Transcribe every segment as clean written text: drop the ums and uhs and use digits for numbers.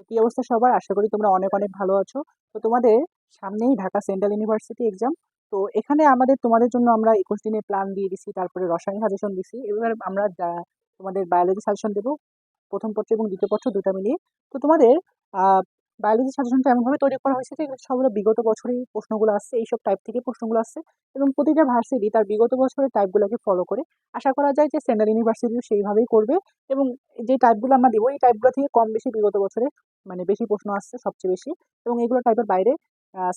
কি অবস্থা সবার? আশা করি তোমরা অনেক অনেক ভালো আছো। তো তোমাদের সামনেই ঢাকা সেন্ট্রাল ইউনিভার্সিটি এক্সাম। তো এখানে তোমাদের জন্য আমরা 21 দিনের প্ল্যান দিয়ে দিছি, তারপরে রসায়ন সাজেশন দিছি। এবার আমরা তোমাদের বায়োলজি সাজেশন দেবো, প্রথম পত্র এবং দ্বিতীয় পত্র দুটা মিলিয়ে। তো তোমাদের বায়োলজি সাজেশনটা এমনভাবে তৈরি করা হয়েছে যে এগুলো সবগুলো বিগত বছরের প্রশ্নগুলো আসছে, এইসব টাইপ থেকে প্রশ্নগুলো আসছে। এবং প্রতিটা ভার্সিটি তার বিগত বছরের টাইপগুলোকে ফলো করে আশা করা যায় যে সেন্ট্রাল ইউনিভার্সিটিও সেইভাবেই করবে। এবং যে টাইপগুলো আমরা দিব এই টাইপগুলো থেকে কম বেশি বিগত বছরে বেশি প্রশ্ন আসছে সবচেয়ে বেশি। এবং এইগুলো টাইপের বাইরে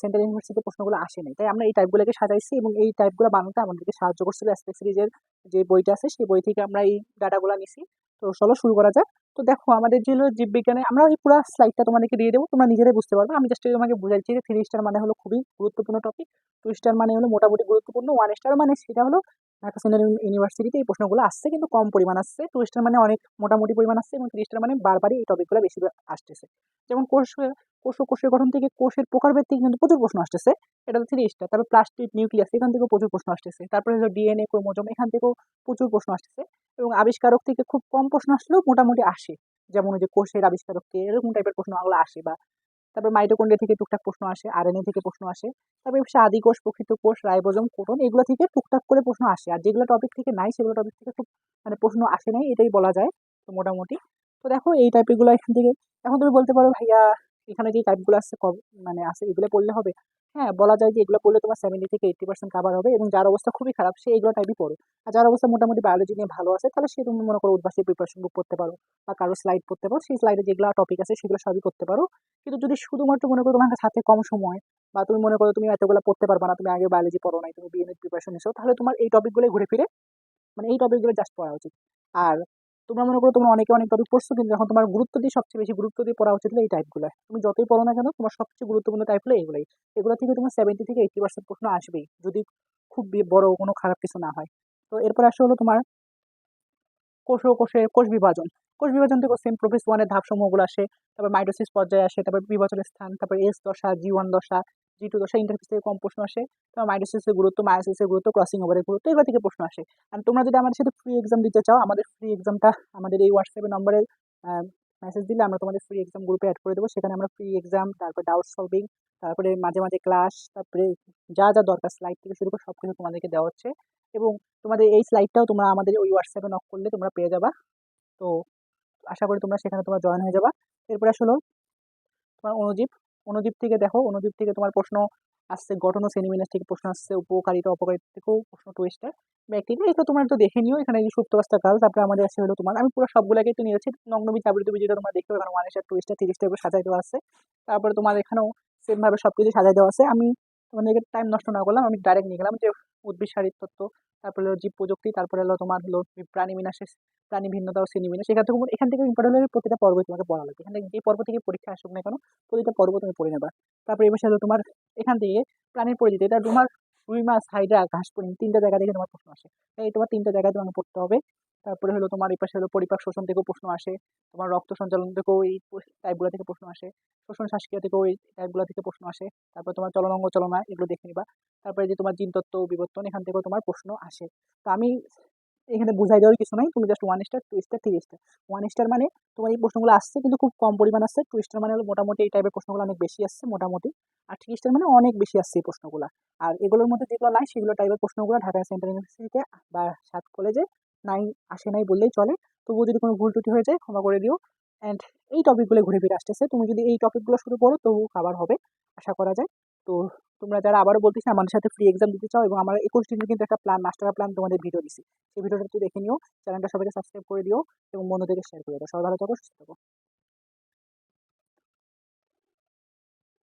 সেন্ট্রাল ইউনিভার্সিটিতে প্রশ্নগুলো আসেনি, তাই আমরা এই টাইপগুলোকে সাজাইছি এবং এই টাইপগুলো বানাতে আমাদেরকে সাহায্য করছিল অ্যাসপেক্ট সিরিজের যে বইটা আছে সেই বই থেকে আমরা এই ডাটাগুলো নিছি। তো চলো শুরু করা যাক। তো দেখো আমাদের যে হলো জীববিজ্ঞানে আমরা এই পুরো স্লাইডটা তোমাদেরকে দিয়ে দেবো, তোমরা নিজেরাই বুঝতে পারবে। আমি জাস্ট তোমাকে বুঝাইছি যে 3 স্টার মানে হলো খুবই গুরুত্বপূর্ণ টপিক, 2 স্টার মানে হলো মোটামুটি গুরুত্বপূর্ণ, 1 স্টার মানে সেটা হলো ঢাকা সেন্ট্রাল ইউনিভার্সিটিতে এই প্রশ্নগুলো আসছে কিন্তু কম পরিমাণ আসছে, 2 স্টার মানে অনেক মোটামুটি পরিমাণ আসছে, এবং 3 স্টার মানে বারবারই এই টপিকগুলো বেশি আসতেছে। যেমন কোষ ও কোষের গঠন থেকে কোষের প্রকারভেদ থেকে কিন্তু প্রচুর প্রশ্ন আসতেছে, এটা তো 3 স্টার। তারপর প্লাস্টিড নিউক্লিয়াস এখান থেকেও প্রচুর প্রশ্ন আসতেছে, তারপরে হলো ডিএনএ ক্রোমোজোম এখান থেকেও প্রচুর প্রশ্ন আসতেছে। এবং আবিষ্কারক থেকে খুব কম প্রশ্ন আসলেও মোটামুটি আসে, যেমন ওই যে কোষের আবিষ্কারককে এরকম টাইপের প্রশ্নগুলো আসে। বা তারপর মাইটোকন্ড্রিয়া থেকে টুকটাক প্রশ্ন আসে, আরএনএ থেকে প্রশ্ন আসে। তারপর আদি কোষ, প্রকৃত কোষ, রাইবোজোম, কোডন এগুলো থেকে টুকটাক করে প্রশ্ন আসে। আর যেগুলো টপিক থেকে নাই সেগুলো টপিক থেকে খুব প্রশ্ন আসে নাই, এটাই বলা যায়। তো মোটামুটি তো দেখো এই টাইপের গুলো এখান থেকে। এখন তুমি বলতে পারো ভাইয়া এখানে যে টাইপগুলো আসছে আছে এগুলো পড়লে হবে। হ্যাঁ, বলা যায় যে এগুলো পড়লে তোমার 70 থেকে 80% কাভার হবে, এবং যার অবস্থা খুবই খারাপ সে এগুলো টাইপই পড়ে। আর যার অবস্থা মোটামুটি বায়োলজি নিয়ে ভালো আছে তাহলে সে তুমি মনে করো উদ্ভাসী প্রিপারেশন বুক করতে পারো, বা কারো স্লাইড পড়তে পারো, সেই স্লাইডে যেগুলো টপিক আছে সেগুলো সবই করতে পারো। কিন্তু যদি শুধুমাত্র মনে করো তোমার হাতে কম সময়, বা তুমি মনে করো তুমি এতগুলো পড়তে পারবে না, তুমি আগে বায়োলজি পড়ো নাই, তুমি বিএনএড প্রিপারেশন নিছো, তাহলে তোমার এই টপিকগুলো ঘুরে ফিরে এই টপিকগুলো জাস্ট পড়া উচিত। আর তোমরা মনে করো তোমরা অনেকে অনেক টপিক পড়ছো, কিন্তু এখন তোমার গুরুত্ব দিয়ে সবচেয়ে বেশি গুরুত্ব দিয়ে পড়া উচিত হলো এই টাইপগুলো। তুমি যতই পড়ো না কেন তোমার সবচেয়ে গুরুত্বপূর্ণ টাইপ হলো এগুলোই। এগুলো থেকে তোমার 70 থেকে 80% প্রশ্ন আসবেই, যদি খুব বড় কোনো খারাপ কিছু না হয়। তো এরপর আসলে হলো তোমার কোষ বিভাজন। কোষ বিভাজন থেকে সেম প্রোফেস ওয়ানের ধাপসমূহগুলো আসে, তারপর মাইটোসিস পর্যায়ে আসে, তারপর বিভাজনের স্থান, তারপর এস দশা, জি 1 দশা, জি 2 দশা, ইন্টারফেস থেকে কম প্রশ্ন আসে। তারপর মাইটোসিসের গুরুত্ব, মায়োসিসের গুরুত্ব, ক্রসিং ওভারের গুরুত্ব এগুলো থেকে প্রশ্ন আসে। আর তোমরা যদি আমাদের সাথে ফ্রি এক্সাম দিতে চাও, আমাদের ফ্রি এক্সামটা আমাদের এই হোয়াটসঅ্যাপের নম্বরে মেসেজ দিলে আমরা তোমাদের ফ্রি এক্সাম গ্রুপে অ্যাড করে দেবো। সেখানে আমরা ফ্রি এক্সাম, তারপর ডাউট সলভিং, তারপরে মাঝে মাঝে ক্লাস, তারপরে যা যা দরকার স্লাইড থেকে শুরু করে সবকিছু তোমাদেরকে দেওয়া হচ্ছে। এবং তোমাদের এই স্লাইডটাও তোমরা আমাদের ওই হোয়াটসঅ্যাপে নক করলে তোমরা পেয়ে যাবা। তো আশা করি তোমরা সেখানে তোমার জয়েন হয়ে যাবা। এরপরে আসলে তোমার অণুজীব। অণুজীব থেকে দেখো, অণুজীব থেকে তোমার প্রশ্ন আসছে, গঠন ও শ্রেণীবিন্যাস থেকে প্রশ্ন আসছে, উপকারিতা অপকারিতা থেকেও প্রশ্ন, টুইস্টার ব্যাকটেরিয়া এগুলো তোমরা তো দেখে নিও। এখানে যে সুপ্তবাস্তা কাল, তারপরে আমাদের আছে হলো তোমার, আমি পুরো সবগুলোকে তো নিয়েছি নগ্নবী চাবড়ি, তুমি যেটা তোমরা দেখতে এখানে 1 স্টার 2 স্টার 3 স্টার করে সাজাই দেওয়া আছে। তারপরে তোমার এখানেও সেম ভাবে সবকিছু সাজাই দেওয়া আছে। আমি তোমাদেরকে টাইম নষ্ট না করলাম, আমি ডাইরেক্ট নিয়ে গেলাম যে উদ্ভিদ শারীরতত্ত্ব, তারপরে হলো জীব প্রযুক্তি, তারপরে হলো তোমার হলো প্রাণী বিনাশের, প্রাণী ভিন্নতা ও শ্রেণীবিন্যাস। এখান থেকে ইম্পর্টেন্ট হলে প্রতিটা পর্বই তোমাকে পড়া লাগবে। এখান থেকে যে পর্ব থেকে পরীক্ষা আসুক না কেন প্রতিটা পর্ব তুমি পড়ে নেবা। তারপরে এবার হলো তোমার এখান থেকে প্রাণীর পরিচিতি, এটা তোমার রুই মাছ, হাইড্রা, ঘাস ফড়িং 3টা জায়গা থেকে তোমার প্রশ্ন আসে। এই তোমার 3টা জায়গায় তোমাকে পড়তে হবে। তারপরে হলো তোমার এই পাশে হলো পরিপাক শোষণ থেকেও প্রশ্ন আসে, তোমার রক্ত সঞ্চালন থেকেও এই টাইপগুলো থেকে প্রশ্ন আসে, শোষণ শ্বাসক্রিয়া থেকেও এই টাইপগুলো থেকে প্রশ্ন আসে। তারপর তোমার চলনাঙ্গ চলনা এগুলো দেখে নিবা। তারপরে যে তোমার জিনতত্ত্ব ও বিবর্তন এখান থেকেও তোমার প্রশ্ন আসে। তো আমি এখানে বুঝাই দেওয়ার কিছু নাই, তুমি just 1 star 2 star 3 star. 1 star মানে তোমার এই প্রশ্নগুলো আসছে কিন্তু খুব কম পরিমাণ আসছে, 2 স্টার মানে হলো মোটামুটি এই টাইপের প্রশ্নগুলো অনেক বেশি আসছে মোটামুটি, আর 3 স্টার মানে অনেক বেশি আসছে এই প্রশ্নগুলো। আর এগুলোর মধ্যে যেগুলো নাই সেগুলো টাইপের প্রশ্নগুলো ঢাকা সেন্ট্রাল ইউনিভার্সিটিতে বা সাত কলেজে নাই, আসে নাই বললেই চলে। তবুও যদি কোনো ভুল ত্রুটি হয়ে যায় ক্ষমা করে দিও। অ্যান্ড এই টপিকগুলো ঘুরে ফিরে আসতেছে, তুমি যদি এই টপিকগুলো শুরু করো তবু কাভার হবে আশা করা যায়। তো তোমরা যারা আবারও বলতেছি আমাদের সাথে ফ্রি এক্সাম দিতে চাও, এবং আমরা 21 দিনের কিন্তু একটা প্ল্যান, মাস্টার প্ল্যান তোমাদের ভিডিও দিছি, সেই ভিডিওটা একটু দেখে নিও। চ্যানেলটা সবাইকে সাবস্ক্রাইব করে দিও এবং বন্ধুদেরকে শেয়ার করে দাও। সবাই ভালো থাকো, সুস্থ থাকো।